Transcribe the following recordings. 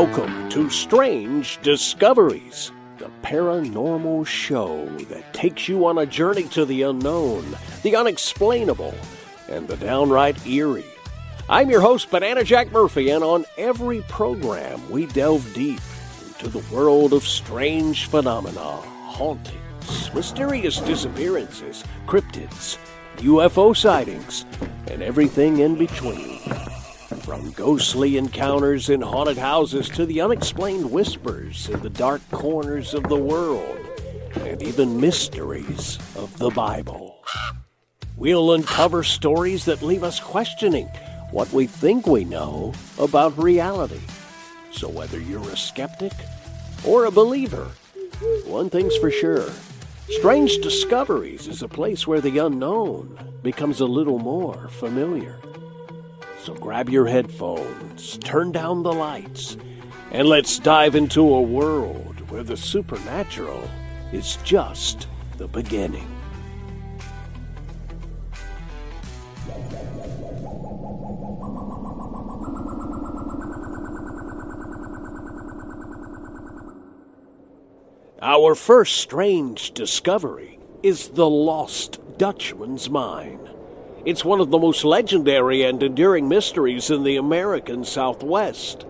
Welcome to Strange Discoveries, the paranormal show that takes you on a journey to the unknown, the unexplainable, and the downright eerie. I'm your host, Banana Jack Murphy, and on every program we delve deep into the world of strange phenomena, hauntings, mysterious disappearances, cryptids, UFO sightings, and everything in between. From ghostly encounters in haunted houses to the unexplained whispers in the dark corners of the world, and even mysteries of the Bible. We'll uncover stories that leave us questioning what we think we know about reality. So whether you're a skeptic or a believer, one thing's for sure. Strange Discoveries is a place where the unknown becomes a little more familiar. So grab your headphones, turn down the lights, and let's dive into a world where the supernatural is just the beginning. Our first strange discovery is the lost Dutchman's mine. It's one of the most legendary and enduring mysteries in the American Southwest.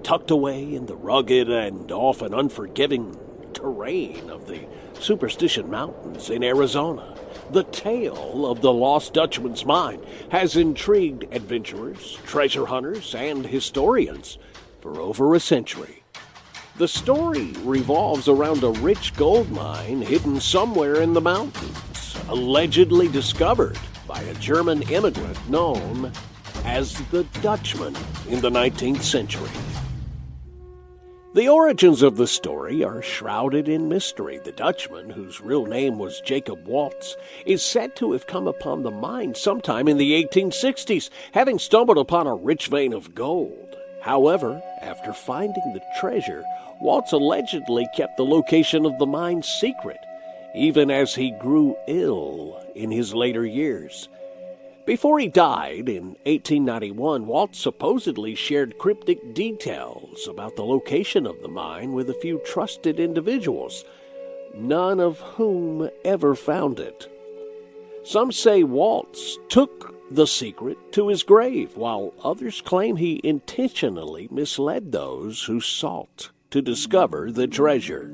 Tucked away in the rugged and often unforgiving terrain of the Superstition Mountains in Arizona, the tale of the lost Dutchman's mine has intrigued adventurers, treasure hunters, and historians for over a century. The story revolves around a rich gold mine hidden somewhere in the mountains, allegedly discovered by a German immigrant known as the Dutchman in the 19th century. The origins of the story are shrouded in mystery. The Dutchman, whose real name was Jacob Waltz, is said to have come upon the mine sometime in the 1860s, having stumbled upon a rich vein of gold. However, after finding the treasure, Waltz allegedly kept the location of the mine secret, even as he grew ill in his later years. Before he died in 1891, Waltz supposedly shared cryptic details about the location of the mine with a few trusted individuals, none of whom ever found it. Some say Waltz took the secret to his grave, while others claim he intentionally misled those who sought to discover the treasure.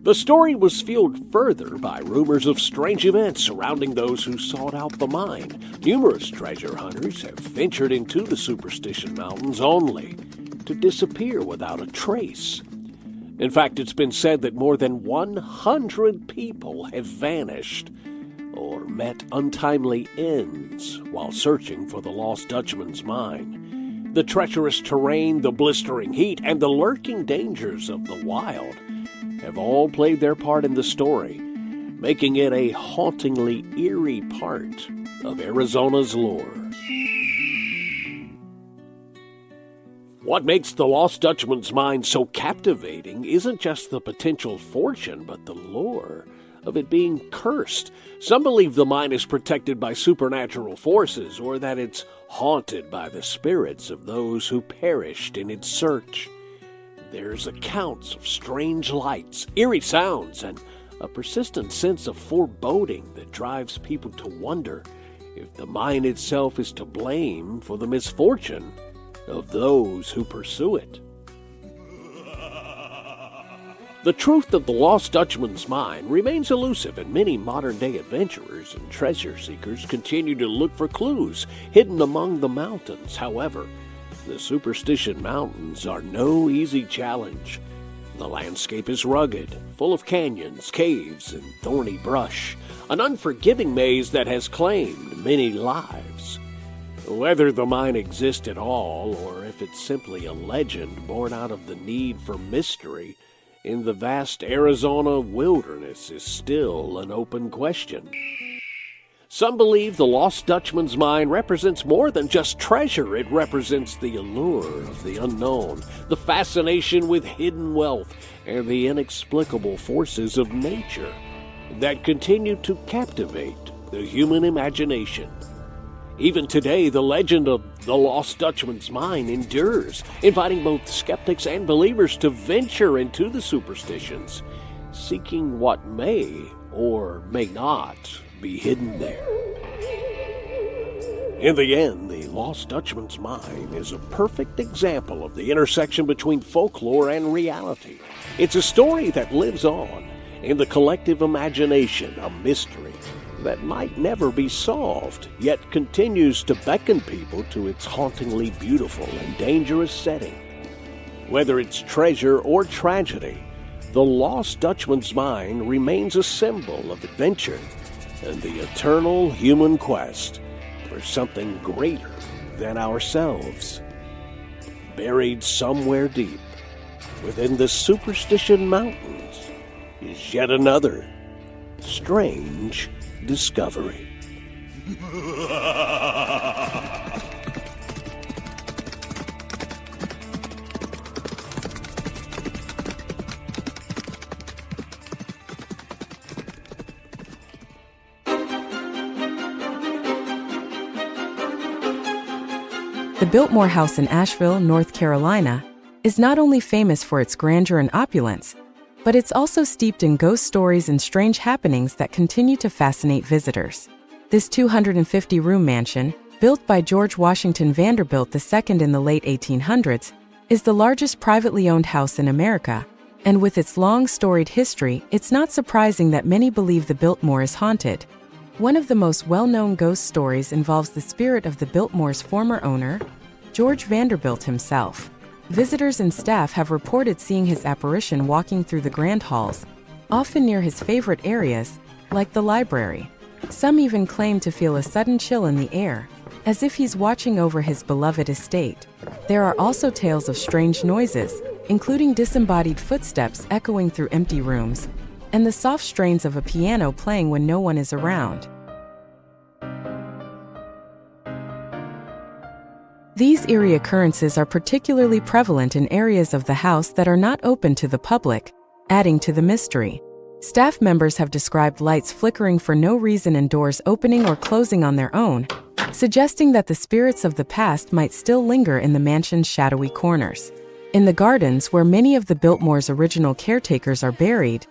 The story was fueled further by rumors of strange events surrounding those who sought out the mine. Numerous treasure hunters have ventured into the Superstition Mountains only to disappear without a trace. In fact, it's been said that more than 100 people have vanished or met untimely ends while searching for the lost Dutchman's mine. The treacherous terrain, the blistering heat, and the lurking dangers of the wild have all played their part in the story, making it a hauntingly eerie part of Arizona's lore. What makes the lost Dutchman's mine so captivating isn't just the potential fortune, but the lore of it being cursed. Some believe the mine is protected by supernatural forces, or that it's haunted by the spirits of those who perished in its search. There's accounts of strange lights, eerie sounds, and a persistent sense of foreboding that drives people to wonder if the mine itself is to blame for the misfortune of those who pursue it. The truth of the lost Dutchman's mine remains elusive, and many modern-day adventurers and treasure seekers continue to look for clues hidden among the mountains. However, the Superstition Mountains are no easy challenge. The landscape is rugged, full of canyons, caves, and thorny brush, an unforgiving maze that has claimed many lives. Whether the mine exists at all, or if it's simply a legend born out of the need for mystery in the vast Arizona wilderness, is still an open question. Some believe the lost Dutchman's mine represents more than just treasure. It represents the allure of the unknown, the fascination with hidden wealth, and the inexplicable forces of nature that continue to captivate the human imagination. Even today, the legend of the Lost Dutchman's Mine endures, inviting both skeptics and believers to venture into the superstitions, seeking what may or may not be hidden there. In the end, the Lost Dutchman's Mine is a perfect example of the intersection between folklore and reality. It's a story that lives on in the collective imagination, a mystery that might never be solved, yet continues to beckon people to its hauntingly beautiful and dangerous setting. Whether it's treasure or tragedy, the Lost Dutchman's Mine remains a symbol of adventure and the eternal human quest for something greater than ourselves. Buried somewhere deep within the Superstition Mountains is yet another strange discovery. The Biltmore House in Asheville, North Carolina, is not only famous for its grandeur and opulence, but it's also steeped in ghost stories and strange happenings that continue to fascinate visitors. This 250-room mansion, built by George Washington Vanderbilt II in the late 1800s, is the largest privately owned house in America, and with its long storied history, it's not surprising that many believe the Biltmore is haunted. One of the most well-known ghost stories involves the spirit of the Biltmore's former owner, George Vanderbilt himself. Visitors and staff have reported seeing his apparition walking through the grand halls, often near his favorite areas, like the library. Some even claim to feel a sudden chill in the air, as if he's watching over his beloved estate. There are also tales of strange noises, including disembodied footsteps echoing through empty rooms, and the soft strains of a piano playing when no one is around. These eerie occurrences are particularly prevalent in areas of the house that are not open to the public, adding to the mystery. Staff members have described lights flickering for no reason and doors opening or closing on their own, suggesting that the spirits of the past might still linger in the mansion's shadowy corners. In the gardens, where many of the Biltmore's original caretakers are buried,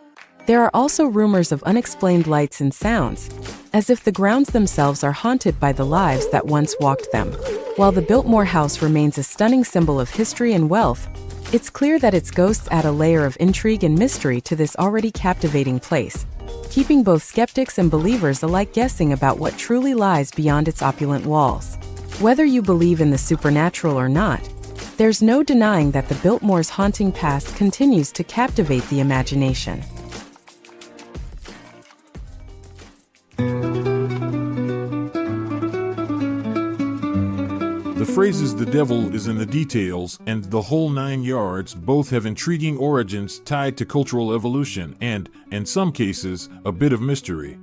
there are also rumors of unexplained lights and sounds, as if the grounds themselves are haunted by the lives that once walked them. While the Biltmore House remains a stunning symbol of history and wealth, it's clear that its ghosts add a layer of intrigue and mystery to this already captivating place, keeping both skeptics and believers alike guessing about what truly lies beyond its opulent walls. Whether you believe in the supernatural or not, there's no denying that the Biltmore's haunting past continues to captivate the imagination. The phrases "the devil is in the details" and "the whole 9 yards" both have intriguing origins tied to cultural evolution and, in some cases, a bit of mystery.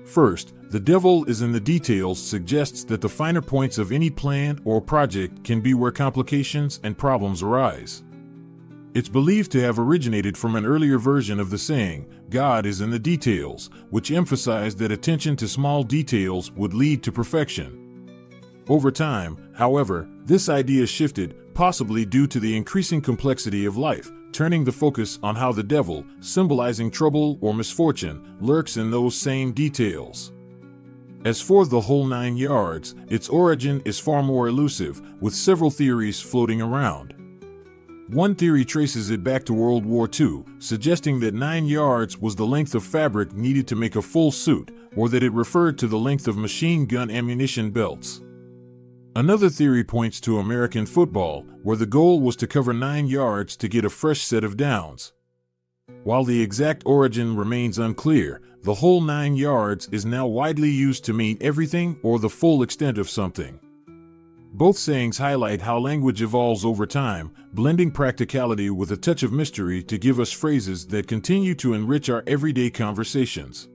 First, "the devil is in the details" suggests that the finer points of any plan or project can be where complications and problems arise. It's believed to have originated from an earlier version of the saying, "God is in the details," which emphasized that attention to small details would lead to perfection. Over time, however, this idea shifted, possibly due to the increasing complexity of life, turning the focus on how the devil, symbolizing trouble or misfortune, lurks in those same details. As for "the whole 9 yards," its origin is far more elusive, with several theories floating around. One theory traces it back to World War II, suggesting that 9 yards was the length of fabric needed to make a full suit, or that it referred to the length of machine gun ammunition belts. Another theory points to American football, where the goal was to cover 9 yards to get a fresh set of downs. While the exact origin remains unclear, "the whole 9 yards" is now widely used to mean everything or the full extent of something. Both sayings highlight how language evolves over time, blending practicality with a touch of mystery to give us phrases that continue to enrich our everyday conversations.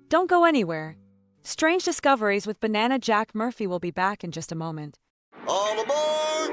Don't go anywhere. Strange Discoveries with Banana Jack Murphy will be back in just a moment. All aboard!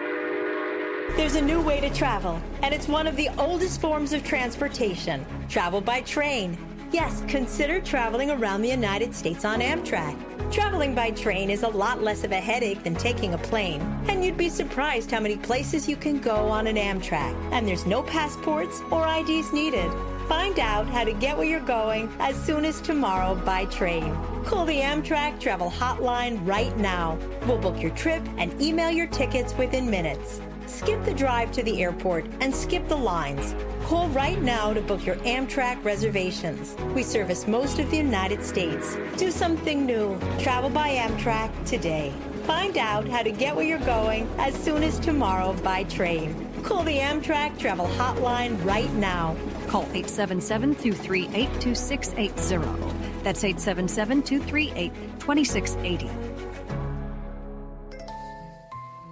There's a new way to travel, and it's one of the oldest forms of transportation. Travel by train. Yes, consider traveling around the United States on Amtrak. Traveling by train is a lot less of a headache than taking a plane, and you'd be surprised how many places you can go on an Amtrak, and there's no passports or IDs needed. Find out how to get where you're going as soon as tomorrow by train. Call the Amtrak Travel Hotline right now. We'll book your trip and email your tickets within minutes. Skip the drive to the airport and skip the lines. Call right now to book your Amtrak reservations. We service most of the United States. Do something new. Travel by Amtrak today. Find out how to get where you're going as soon as tomorrow by train. Call the Amtrak Travel Hotline right now. Call 877-238-2680. That's 877-238-2680.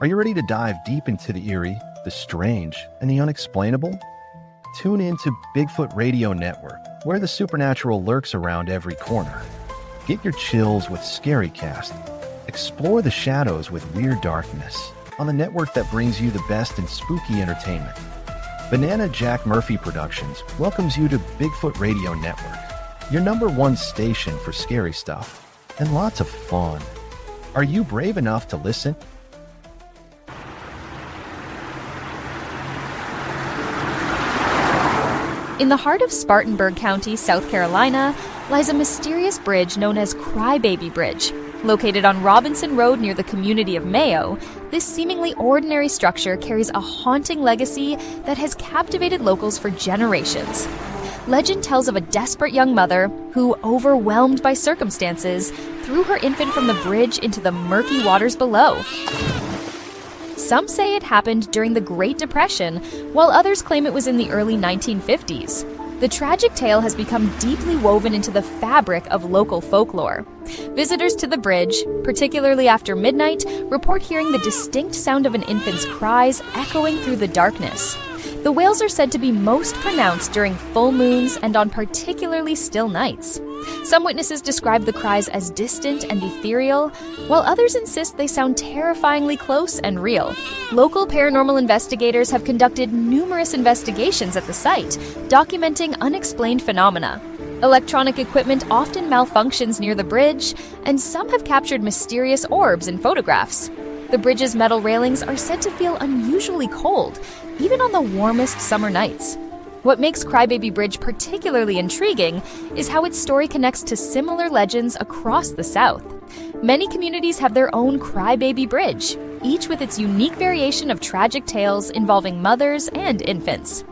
Are you ready to dive deep into the eerie, the strange, and the unexplainable? Tune in to Bigfoot Radio Network, where the supernatural lurks around every corner. Get your chills with Scary Cast. Explore the shadows with Weird Darkness on the network that brings you the best in spooky entertainment. Banana Jack Murphy Productions welcomes you to Bigfoot Radio Network, your #1 station for scary stuff and lots of fun. Are you brave enough to listen? In the heart of Spartanburg County, South Carolina, lies a mysterious bridge known as Crybaby Bridge. Located on Robinson Road near the community of Mayo, this seemingly ordinary structure carries a haunting legacy that has captivated locals for generations. Legend tells of a desperate young mother who, overwhelmed by circumstances, threw her infant from the bridge into the murky waters below. Some say it happened during the Great Depression, while others claim it was in the early 1950s. The tragic tale has become deeply woven into the fabric of local folklore. Visitors to the bridge, particularly after midnight, report hearing the distinct sound of an infant's cries echoing through the darkness. The wails are said to be most pronounced during full moons and on particularly still nights. Some witnesses describe the cries as distant and ethereal, while others insist they sound terrifyingly close and real. Local paranormal investigators have conducted numerous investigations at the site, documenting unexplained phenomena. Electronic equipment often malfunctions near the bridge, and some have captured mysterious orbs in photographs. The bridge's metal railings are said to feel unusually cold, even on the warmest summer nights. What makes Crybaby Bridge particularly intriguing is how its story connects to similar legends across the South. Many communities have their own Crybaby Bridge, each with its unique variation of tragic tales involving mothers and infants.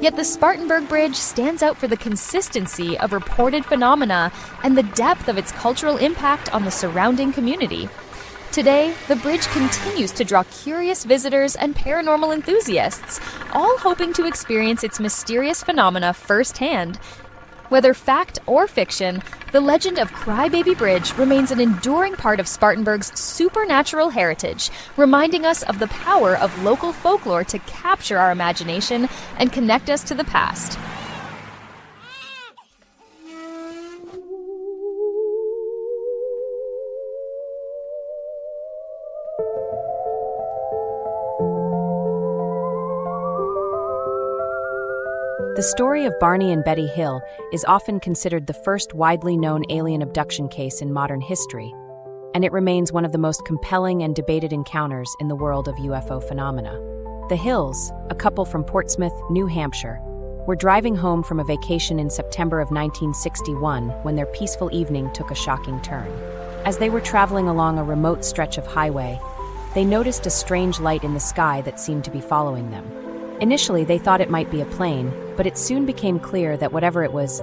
Yet the Spartanburg Bridge stands out for the consistency of reported phenomena and the depth of its cultural impact on the surrounding community. Today, the bridge continues to draw curious visitors and paranormal enthusiasts, all hoping to experience its mysterious phenomena firsthand. Whether fact or fiction, the legend of Crybaby Bridge remains an enduring part of Spartanburg's supernatural heritage, reminding us of the power of local folklore to capture our imagination and connect us to the past. The story of Barney and Betty Hill is often considered the first widely known alien abduction case in modern history, and it remains one of the most compelling and debated encounters in the world of UFO phenomena. The Hills, a couple from Portsmouth, New Hampshire, were driving home from a vacation in September of 1961 when their peaceful evening took a shocking turn. As they were traveling along a remote stretch of highway, they noticed a strange light in the sky that seemed to be following them. Initially, they thought it might be a plane, but it soon became clear that whatever it was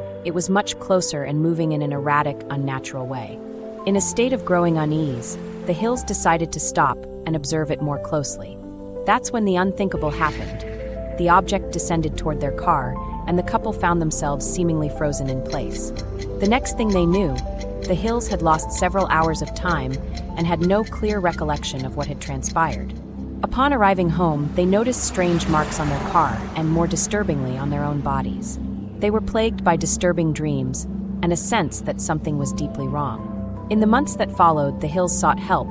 much closer and moving in an erratic, unnatural way. In a state of growing unease, the Hills decided to stop and observe it more closely. That's when the unthinkable happened. The object descended toward their car, and the couple found themselves seemingly frozen in place. The next thing they knew, the Hills had lost several hours of time and had no clear recollection of what had transpired. Upon arriving home, they noticed strange marks on their car and, more disturbingly, on their own bodies. They were plagued by disturbing dreams and a sense that something was deeply wrong. In the months that followed, the Hills sought help,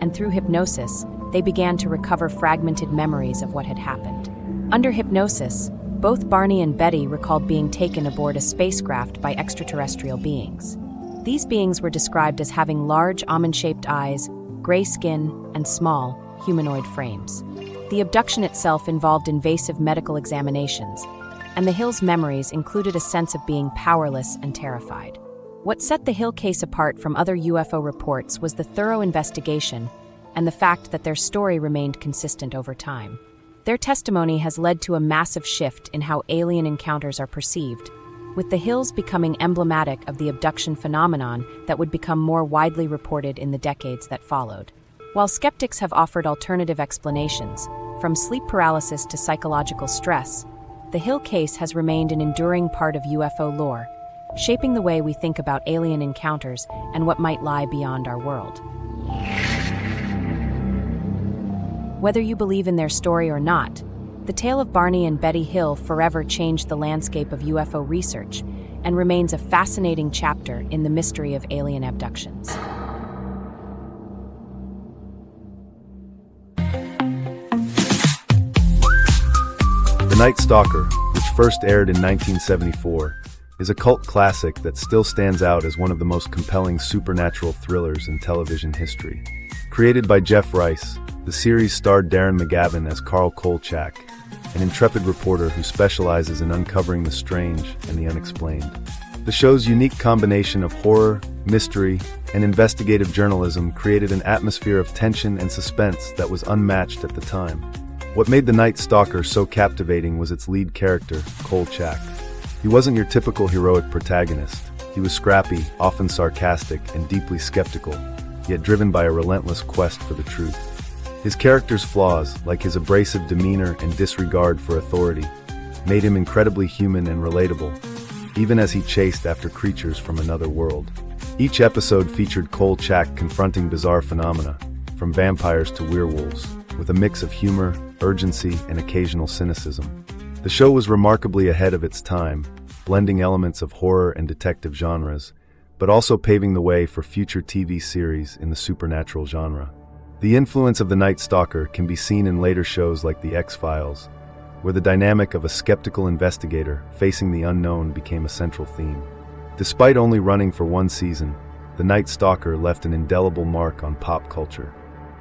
and through hypnosis, they began to recover fragmented memories of what had happened. Under hypnosis, both Barney and Betty recalled being taken aboard a spacecraft by extraterrestrial beings. These beings were described as having large almond-shaped eyes, gray skin, and small, humanoid frames. The abduction itself involved invasive medical examinations, and the Hill's memories included a sense of being powerless and terrified. What set the Hill case apart from other UFO reports was the thorough investigation and the fact that their story remained consistent over time. Their testimony has led to a massive shift in how alien encounters are perceived, with the Hills becoming emblematic of the abduction phenomenon that would become more widely reported in the decades that followed. While skeptics have offered alternative explanations, from sleep paralysis to psychological stress, the Hill case has remained an enduring part of UFO lore, shaping the way we think about alien encounters and what might lie beyond our world. Whether you believe in their story or not, the tale of Barney and Betty Hill forever changed the landscape of UFO research and remains a fascinating chapter in the mystery of alien abductions. The Night Stalker, which first aired in 1974, is a cult classic that still stands out as one of the most compelling supernatural thrillers in television history. Created by Jeff Rice, the series starred Darren McGavin as Carl Kolchak, an intrepid reporter who specializes in uncovering the strange and the unexplained. The show's unique combination of horror, mystery, and investigative journalism created an atmosphere of tension and suspense that was unmatched at the time. What made The Night Stalker so captivating was its lead character, Kolchak. He wasn't your typical heroic protagonist. He was scrappy, often sarcastic, and deeply skeptical, yet driven by a relentless quest for the truth. His character's flaws, like his abrasive demeanor and disregard for authority, made him incredibly human and relatable, even as he chased after creatures from another world. Each episode featured Kolchak confronting bizarre phenomena, from vampires to werewolves, with a mix of humor, urgency, and occasional cynicism. The show was remarkably ahead of its time, blending elements of horror and detective genres, but also paving the way for future TV series in the supernatural genre. The influence of The Night Stalker can be seen in later shows like The X-Files, where the dynamic of a skeptical investigator facing the unknown became a central theme. Despite only running for one season, The Night Stalker left an indelible mark on pop culture.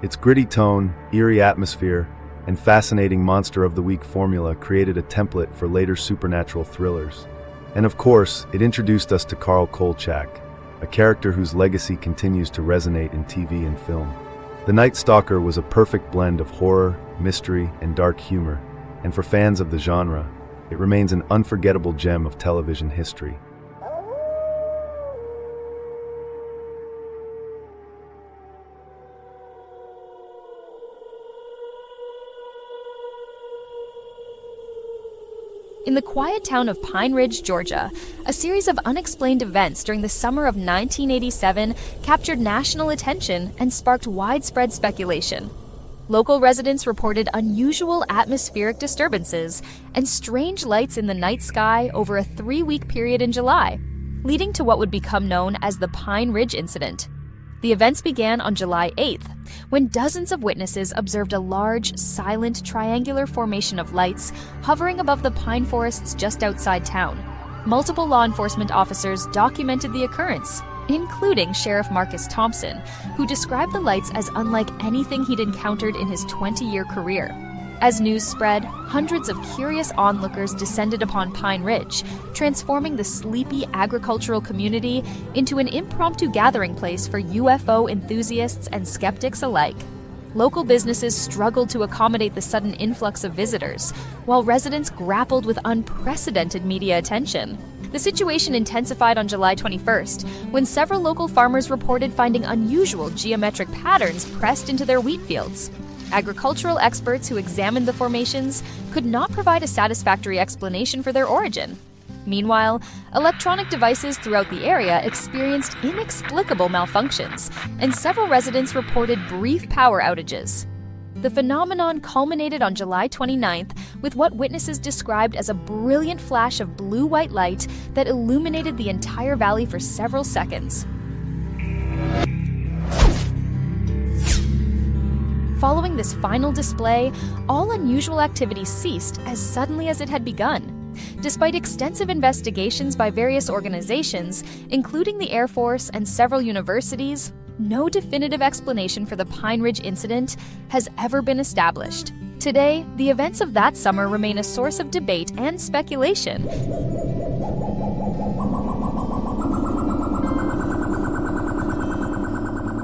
Its gritty tone, eerie atmosphere, and fascinating Monster of the Week formula created a template for later supernatural thrillers. And of course, it introduced us to Carl Kolchak, a character whose legacy continues to resonate in TV and film. The Night Stalker was a perfect blend of horror, mystery, and dark humor, and for fans of the genre, it remains an unforgettable gem of television history. In the quiet town of Pine Ridge, Georgia, a series of unexplained events during the summer of 1987 captured national attention and sparked widespread speculation. Local residents reported unusual atmospheric disturbances and strange lights in the night sky over a 3-week period in July, leading to what would become known as the Pine Ridge Incident. The events began on July 8th, when dozens of witnesses observed a large, silent, triangular formation of lights hovering above the pine forests just outside town. Multiple law enforcement officers documented the occurrence, including Sheriff Marcus Thompson, who described the lights as unlike anything he'd encountered in his 20-year career. As news spread, hundreds of curious onlookers descended upon Pine Ridge, transforming the sleepy agricultural community into an impromptu gathering place for UFO enthusiasts and skeptics alike. Local businesses struggled to accommodate the sudden influx of visitors, while residents grappled with unprecedented media attention. The situation intensified on July 21st, when several local farmers reported finding unusual geometric patterns pressed into their wheat fields. Agricultural experts who examined the formations could not provide a satisfactory explanation for their origin. Meanwhile, electronic devices throughout the area experienced inexplicable malfunctions, and several residents reported brief power outages. The phenomenon culminated on July 29th with what witnesses described as a brilliant flash of blue-white light that illuminated the entire valley for several seconds. Following this final display, all unusual activity ceased as suddenly as it had begun. Despite extensive investigations by various organizations, including the Air Force and several universities, no definitive explanation for the Pine Ridge incident has ever been established. Today, the events of that summer remain a source of debate and speculation.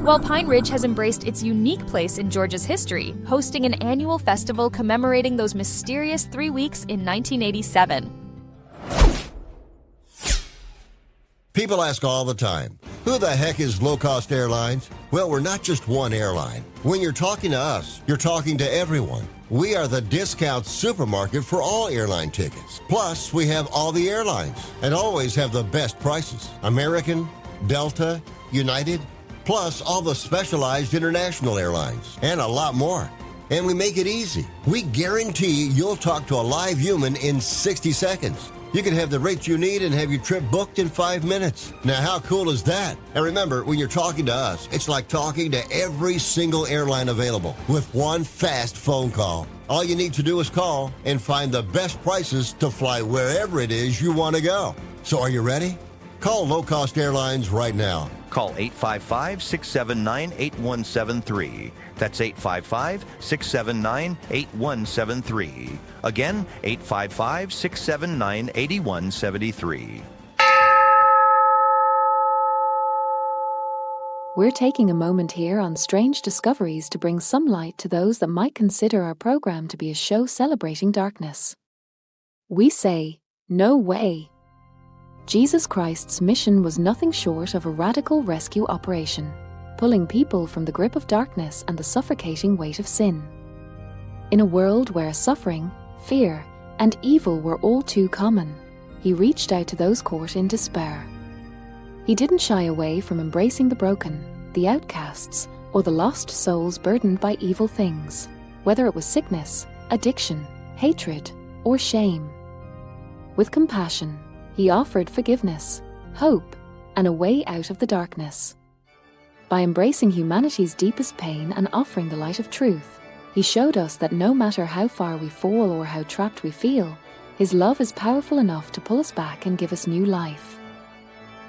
While Pine Ridge has embraced its unique place in Georgia's history, hosting an annual festival commemorating those mysterious 3 weeks in 1987. People ask all the time, who the heck is Low Cost Airlines? Well, we're not just one airline. When you're talking to us, you're talking to everyone. We are the discount supermarket for all airline tickets. Plus, we have all the airlines and always have the best prices. American, Delta, United, plus all the specialized international airlines, and a lot more. And we make it easy. We guarantee you'll talk to a live human in 60 seconds. You can have the rates you need and have your trip booked in 5 minutes. Now, how cool is that? And remember, when you're talking to us, it's like talking to every single airline available with one fast phone call. All you need to do is call and find the best prices to fly wherever it is you want to go. So are you ready? Call Low Cost Airlines right now. Call 855-679-8173. That's 855-679-8173. Again, 855-679-8173. We're taking a moment here on Strange Discoveries to bring some light to those that might consider our program to be a show celebrating darkness. We say, no way. Jesus Christ's mission was nothing short of a radical rescue operation, pulling people from the grip of darkness and the suffocating weight of sin. In a world where suffering, fear, and evil were all too common, he reached out to those caught in despair. He didn't shy away from embracing the broken, the outcasts, or the lost souls burdened by evil things, whether it was sickness, addiction, hatred, or shame. With compassion, he offered forgiveness, hope, and a way out of the darkness. By embracing humanity's deepest pain and offering the light of truth, he showed us that no matter how far we fall or how trapped we feel, his love is powerful enough to pull us back and give us new life.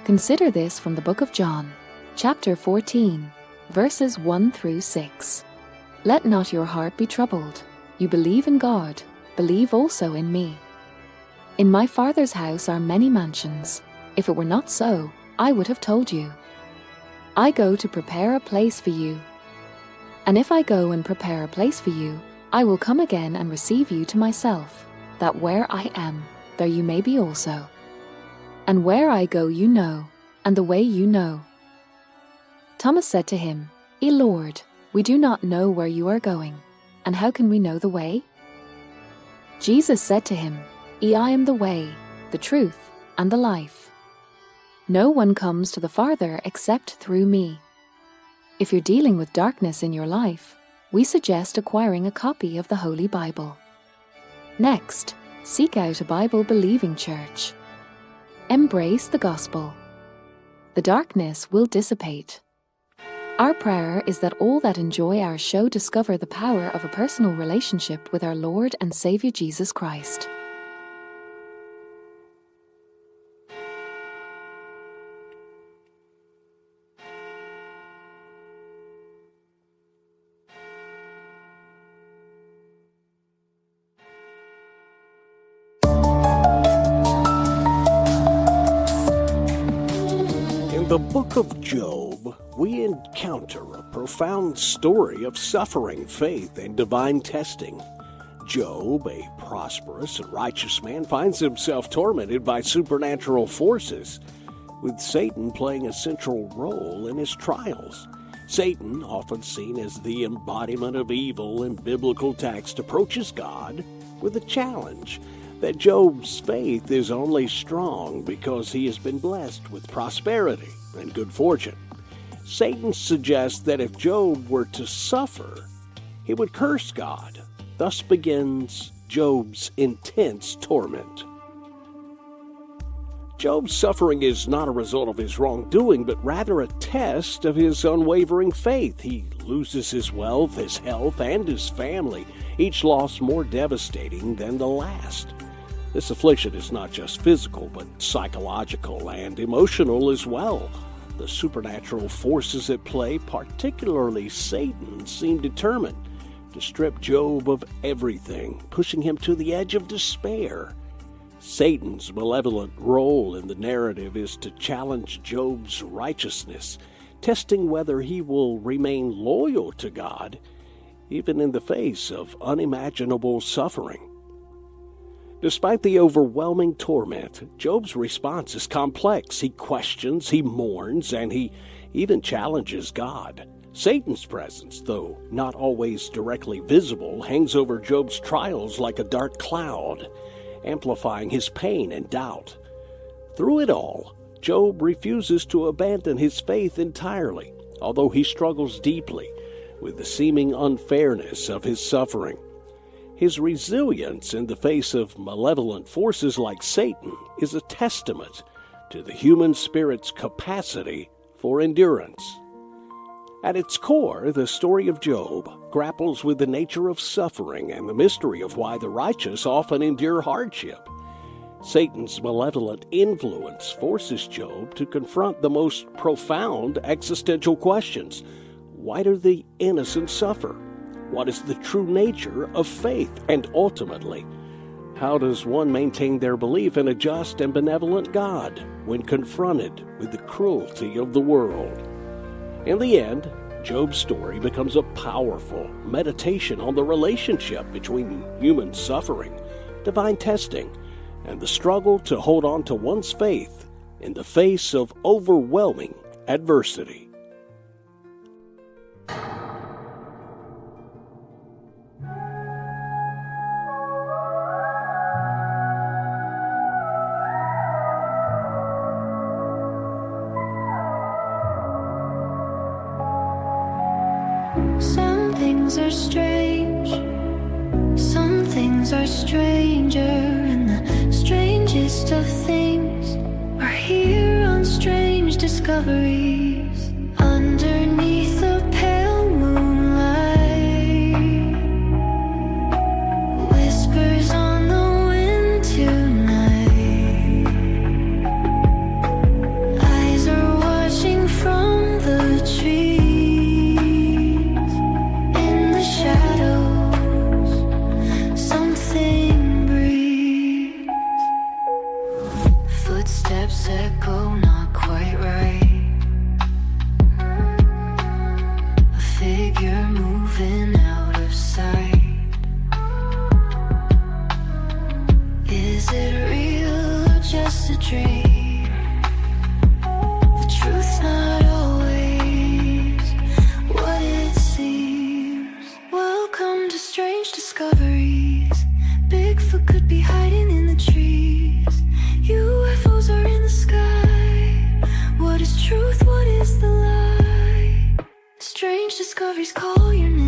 Consider this from the book of John, chapter 14, verses 1 through 6. Let not your heart be troubled. You believe in God, believe also in me. In my Father's house are many mansions. If it were not so, I would have told you. I go to prepare a place for you. And if I go and prepare a place for you, I will come again and receive you to myself, that where I am, there you may be also. And where I go you know, and the way you know. Thomas said to him, Lord, we do not know where you are going, and how can we know the way? Jesus said to him, I am the way, the truth, and the life. No one comes to the Father except through me. If you're dealing with darkness in your life, we suggest acquiring a copy of the Holy Bible. Next, seek out a Bible-believing church. Embrace the gospel. The darkness will dissipate. Our prayer is that all that enjoy our show discover the power of a personal relationship with our Lord and Savior Jesus Christ. In the book of Job, we encounter a profound story of suffering, faith, and divine testing. Job, a prosperous and righteous man, finds himself tormented by supernatural forces, with Satan playing a central role in his trials. Satan, often seen as the embodiment of evil in biblical text, approaches God with a challenge that Job's faith is only strong because he has been blessed with prosperity and good fortune. Satan suggests that if Job were to suffer, he would curse God. Thus begins Job's intense torment. Job's suffering is not a result of his wrongdoing, but rather a test of his unwavering faith. He loses his wealth, his health, and his family, each loss more devastating than the last. This affliction is not just physical, but psychological and emotional as well. The supernatural forces at play, particularly Satan, seem determined to strip Job of everything, pushing him to the edge of despair. Satan's malevolent role in the narrative is to challenge Job's righteousness, testing whether he will remain loyal to God, even in the face of unimaginable suffering. Despite the overwhelming torment, Job's response is complex. He questions, he mourns, and he even challenges God. Satan's presence, though not always directly visible, hangs over Job's trials like a dark cloud, amplifying his pain and doubt. Through it all, Job refuses to abandon his faith entirely, although he struggles deeply with the seeming unfairness of his suffering. His resilience in the face of malevolent forces like Satan is a testament to the human spirit's capacity for endurance. At its core, the story of Job grapples with the nature of suffering and the mystery of why the righteous often endure hardship. Satan's malevolent influence forces Job to confront the most profound existential questions. Why do the innocent suffer? What is the true nature of faith? And ultimately, how does one maintain their belief in a just and benevolent God when confronted with the cruelty of the world? In the end, Job's story becomes a powerful meditation on the relationship between human suffering, divine testing, and the struggle to hold on to one's faith in the face of overwhelming adversity. Some things are strange, some things are stranger, and the strangest of things are here on Strange Discoveries. Underneath the pale moonlight, whispers on the wind tonight. Eyes are watching from the trees. Footsteps echo not quite right. A figure moving out of sight. Is it real or just a dream? The truth's not always what it seems. Welcome to Strange Discoveries. Bigfoot could be hiding in the trees. UFOs are in the sky. What is truth? What is the lie? Strange Discoveries call your name.